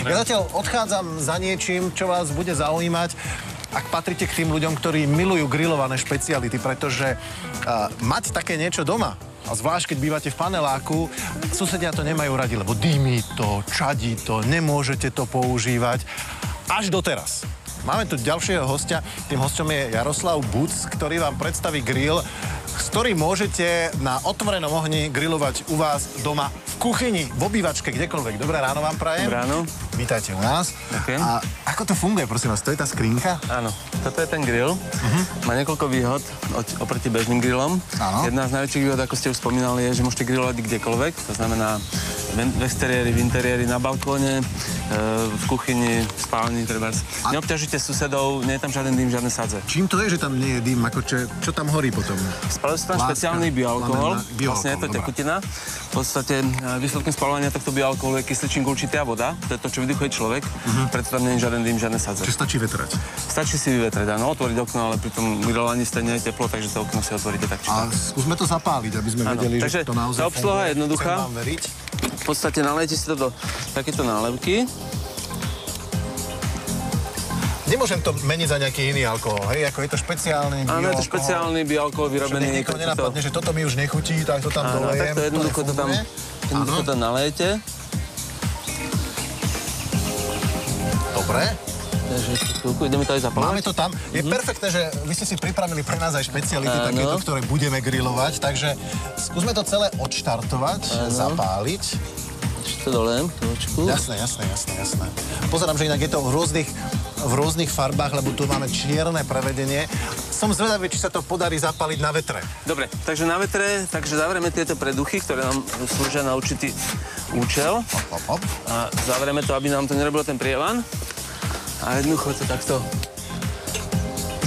Ja zatiaľ odchádzam za niečím, čo vás bude zaujímať, ak patríte k tým ľuďom, ktorí milujú grillované špeciality, pretože mať také niečo doma, a zvlášť, keď bývate v paneláku, susedia to nemajú radi, lebo dýmí to, čadí to, nemôžete to používať. Až doteraz. Máme tu ďalšieho hostia. Tým hosťom je Jaroslav Buc, ktorý vám predstaví grill, s ktorým môžete na otvorenom ohni grillovať u vás doma v kuchyni, v obývačke, kdekoľvek. Dobré ráno vám prajem. Dobré ráno. Vítajte u nás. Ďakujem. A ako to funguje, prosím vás? To je tá skrinka? Áno, toto je ten grill. Má niekoľko výhod oproti bežným grillom. Áno. Jedna z najväčších výhod, ako ste už spomínali, je, že môžete grillovať kdekoľvek. To znamená v exteriéri, v interiéri, na balkóne, v kuchyni, v spálni, trebárs. Neobťažíte susedov, nie je tam žiaden dým, žiadne sadze. Čím to je, že tam nie je dým? Čo tam horí potom? Spaluje sa tam špeciálny bioalkohol. Vlastne je to tekutina. V podstate výsledkom spaľovania tohto bioalkoholu je kysličník určitý a voda. To je to, čo vydychuje človek. Preto tam nie je žiaden dým, žiadne sadze. Čiže stačí vetrať? Stačí si vyvetrať, áno, otvoriť okno, ale pri tom grillovaní stejne je teplo, takže to okno si otvoríte tak či tak. A skúsme to zapáliť, aby sme vedeli, že to naozaj tá obsluha je jednoduchá. Chcem vám veriť. V podstate nalejete si to do takéto nálevky. Nemôžem to meniť za nejaký iný alkohol, hej? Ako je to špeciálny bioalkohol. Áno, je to špeciálny bioalkohol vyrobený. Že nikoho nenapadne, že toto mi už nechutí, tak to tam dolejem. Tak to jednoducho to tam nalejete. Dobre. Takže ešte chvíľku, ideme to aj zapalovať. Máme to tam. Je perfektné, že vy ste si pripravili pre nás aj špeciality takéto, ktoré budeme grillovať, takže skúsme to celé odštartovať, zapáliť. Ešte to dolejem, chvíľočku. Jasné. Pozerám, že inak je to v rôznych farbách, lebo tu máme čierne prevedenie. Som zvedavý, či sa to podarí zapáliť na vetre. Dobre, takže na vetre, zavrieme tieto preduchy, ktoré nám slúžia na určitý účel. Hop. A zavrieme to, aby nám to nerobilo ten prievan. A jednoducho to takto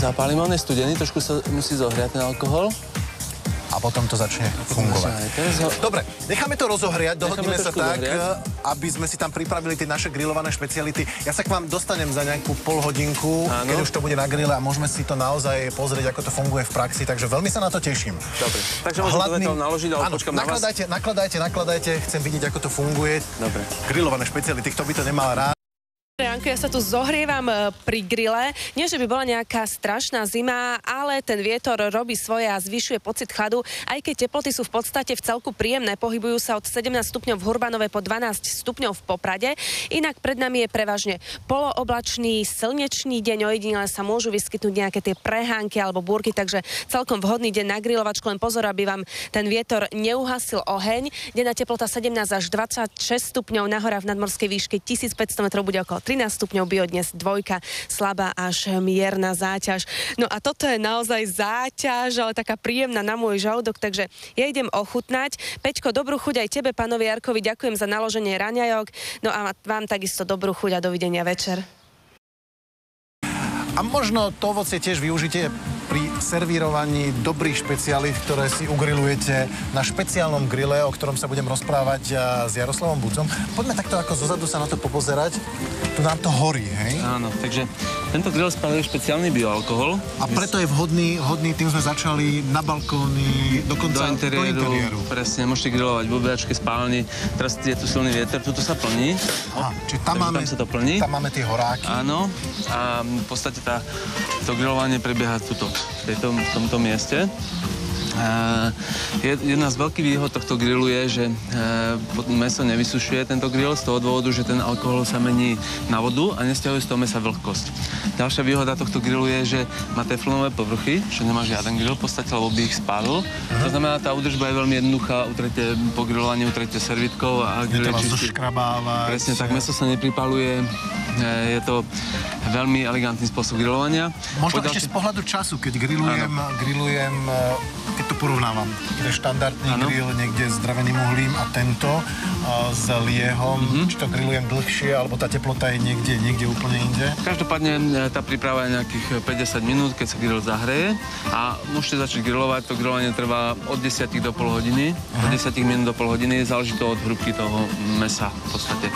zapálime. On je studený, trošku sa musí zohriať ten alkohol. A potom to začne fungovať. Dobre, necháme to rozohriať, dohodneme sa tak, aby sme si tam pripravili tie naše grillované špeciality. Ja sa k vám dostanem za nejakú polhodinku, keď už to bude na grille a môžeme si to naozaj pozrieť, ako to funguje v praxi, takže veľmi sa na to teším. Dobre, takže môžem to naložiť, ale počkám na vás. Nakladajte, chcem vidieť, ako to funguje. Dobre. Grillované špeciality, kto by to nemal rád. Janko, ja sa tu zohrievam pri grille. Nie, že by bola nejaká strašná zima, ale ten vietor robí svoje a zvyšuje pocit chladu. Aj keď teploty sú v podstate v celku príjemné, pohybujú sa od 17 stupňov v Hurbanove po 12 stupňov v Poprade. Inak pred nami je prevažne polooblačný, slnečný deň, ojedinele sa môžu vyskytnúť nejaké tie prehánky alebo búrky, takže celkom vhodný deň na grilovačku, len pozor, aby vám ten vietor neuhasil oheň. Denná teplota 17 až 26 stupňov, na horách v nadmorskej výške 1500 metrov bude okolo 13 stupňov, biodnes 2, slabá až mierna záťaž. No a toto je naozaj záťaž, ale taká príjemná na môj žalúdok, takže ja idem ochutnať. Peťko, dobrú chuť aj tebe, pánovi Jarkovi, ďakujem za naloženie raňajok. No a vám takisto dobrú chuť a dovidenia večer. A možno to ovocie tiež využite pri servírovaní dobrých špecialít, ktoré si ugrilujete na špeciálnom grille, o ktorom sa budem rozprávať s Jaroslavom Bucom. Poďme takto ako zozadu sa na to popozerať. Tu nám to horí, hej? Áno, takže tento grill spaluje špeciálny bioalkohol. A preto je vhodný, tým sme začali na balkóny, dokonca do interiéru. Presne, môžete grillovať v obývačke, spálni. Teraz je tu silný vietor, tuto sa plní. Čiže tam sa to plní. Tam máme tie horáky. Áno, a v podstate to grillovanie prebieha tuto, v tomto mieste. Jedna z veľkých výhod tohto grillu je, že mäso nevysušuje tento grill z toho dôvodu, že ten alkohol sa mení na vodu a nesťahuje z toho mäsa vlhkosť. Ďalšia výhoda tohto grillu je, že má teflonové povrchy, že nemá žiaden grill v podstate, lebo by ich spálil. To znamená, tá údržba je veľmi jednoduchá, utrete po grillovaní, utrete servitkou a grill je čistý. Presne tak, mäso sa nepripaluje, je to veľmi elegantný spôsob grillovania. Možno ešte z pohľadu času, keď grillujem, keď to porovnávam, kde štandardný grill niekde s dreveným uhlím a tento s liehom, či to grillujem dlhšie, alebo tá teplota je niekde úplne inde? Každopádne tá príprava je nejakých 50 minút, keď sa grill zahreje a môžete začať grillovať. To grillovanie trvá od 10 do pol hodiny, od 10 minút do pol hodiny, záleží to od hrubky toho mäsa v podstate.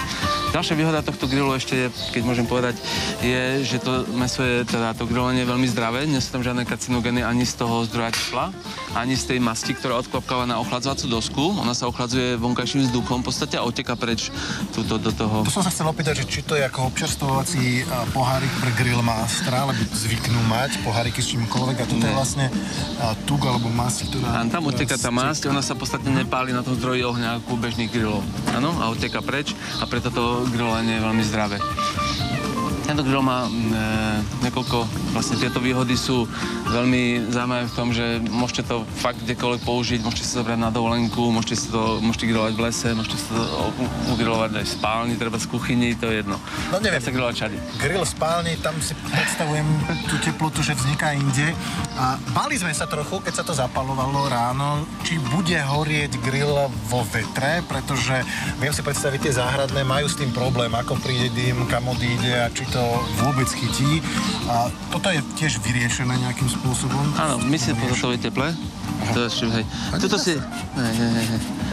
Ďalšia výhoda tohto grillu ešte je, keď môžem povedať, je je, že to mäso je, teda to grilovanie je veľmi zdravé, nie sú tam žiadne karcinogény ani z toho zdroja tepla, ani z tej masti, ktorá odklapkáva na ochladzovaciu dosku. Ona sa ochladzuje vonkajším vzduchom v podstate a odteká preč do toho. To som sa chcel opýtať, že či to je ako občerstvovací pohárik pre grill Maastra, lebo zvyknú mať poháriky s čímkoľvek a toto je vlastne tuk alebo masť, ktorá... Tam odteká tá masť, ona sa v podstate nepáli na tom zdroji ohňa ako bežných grillov. Áno, a odteká preč a preto to grilovanie je veľmi zdravé. Tento grill má niekoľko, vlastne tieto výhody sú veľmi zaujímavé v tom, že môžete to fakt kdekoľvek použiť, môžete si to zobrať na dovolenku, môžete grilovať v lese, môžete si to ugrilovať aj v spálni, treba z kuchyni, to je jedno. No neviem, dá sa grilovať všade. Grill v spálni, tam si predstavujem tú teplotu, že vzniká inde. A báli sme sa trochu, keď sa to zapalovalo ráno, či bude horieť grill vo vetre, pretože viem si predstaviť, tie záhradné majú s tým problém, ako príde dym, kam odíde a či to vôbec chytí. A toto je tiež vyriešené nejakým spôsobom? Áno, my si to je teple. Tuto si...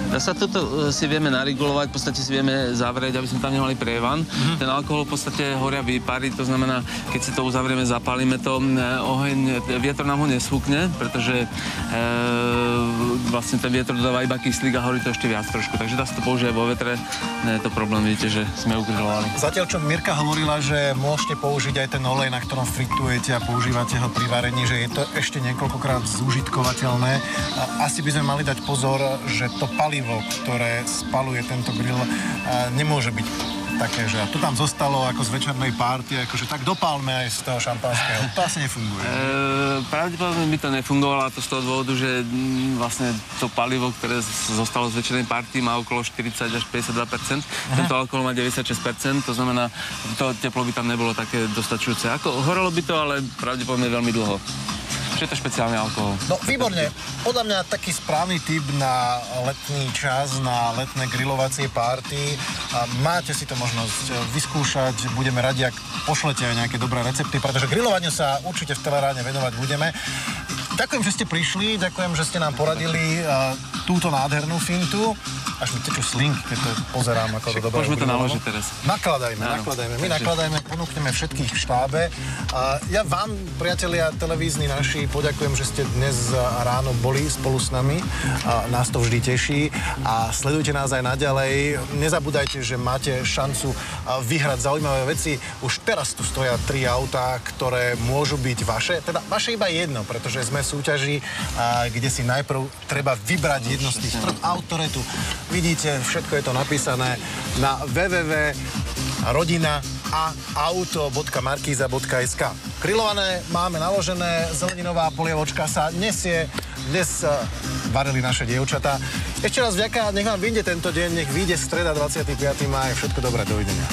Toto si vieme naregulovať, v podstate si vieme zavrieť, aby sme tam nemali prievan. Ten alkohol v podstate horia výpary, to znamená, keď si to uzavrieme, zapálime to, vietor nám ho nesfúkne, pretože vlastne ten vietor dodáva iba kyslík a horí to ešte viac trošku. Takže dá sa to použiť vo vetre, nie je to problém, vidíte, že sme ugrilovali. Zatiaľ, čo Mirka hovorila, že môžete použiť aj ten olej, na ktorom fritujete a používate ho pri varení, že je to ešte niekoľkokrát zúžitkovateľné. Asi by sme mali dať pozor, že to palivo, ktoré spaluje tento grill, nemôže byť také, že to tam zostalo ako z večernej párty, akože tak dopálme aj z toho šampanského. To asi nefunguje. Pravdepodobne by to nefungovalo, a to z toho dôvodu, že vlastne to palivo, ktoré zostalo z večernej párty, má okolo 40 až 52%. Tento alkohol má 96%, to znamená, to teplo by tam nebolo také dostačujúce. Horelo by to, ale pravdepodobne veľmi dlho. Je to špeciálny alkohol. No, výborne. Podľa mňa taký správny typ na letný čas, na letné grilovacie párty. Máte si to možnosť vyskúšať. Budeme radi, ak pošlete aj nejaké dobré recepty, pretože grilovaniu sa určite v Teleráne venovať budeme. Ďakujem, že ste prišli, ďakujem, že ste nám poradili túto nádhernú fintu. Až mi tečú slinky, keď to pozerám, ako to dobre. Môžeme to naložiť teraz. Nakladajme. My nakladajme, ponúkneme všetkých v štábe. Ja vám, priatelia televízni naši, poďakujem, že ste dnes ráno boli spolu s nami. Nás to vždy teší. A sledujte nás aj naďalej. Nezabúdajte, že máte šancu vyhrať zaujímavé veci. Už teraz tu stoja 3 autá, ktoré môžu byť vaše. Teda vaše iba jedno, pretože sme v súťaži, kde si najprv treba vybrať jedno z tých 3 aut, ktoré tu vidíte. Všetko je to napísané na www.rodina.auto.markiza.sk. Grillované máme naložené, zeleninová polievočka sa nesie. Dnes varili naše dievčatá. Ešte raz vďaka, nech vám vyjde tento deň, nech vyjde streda 25. máj. Všetko dobré, dovidenia.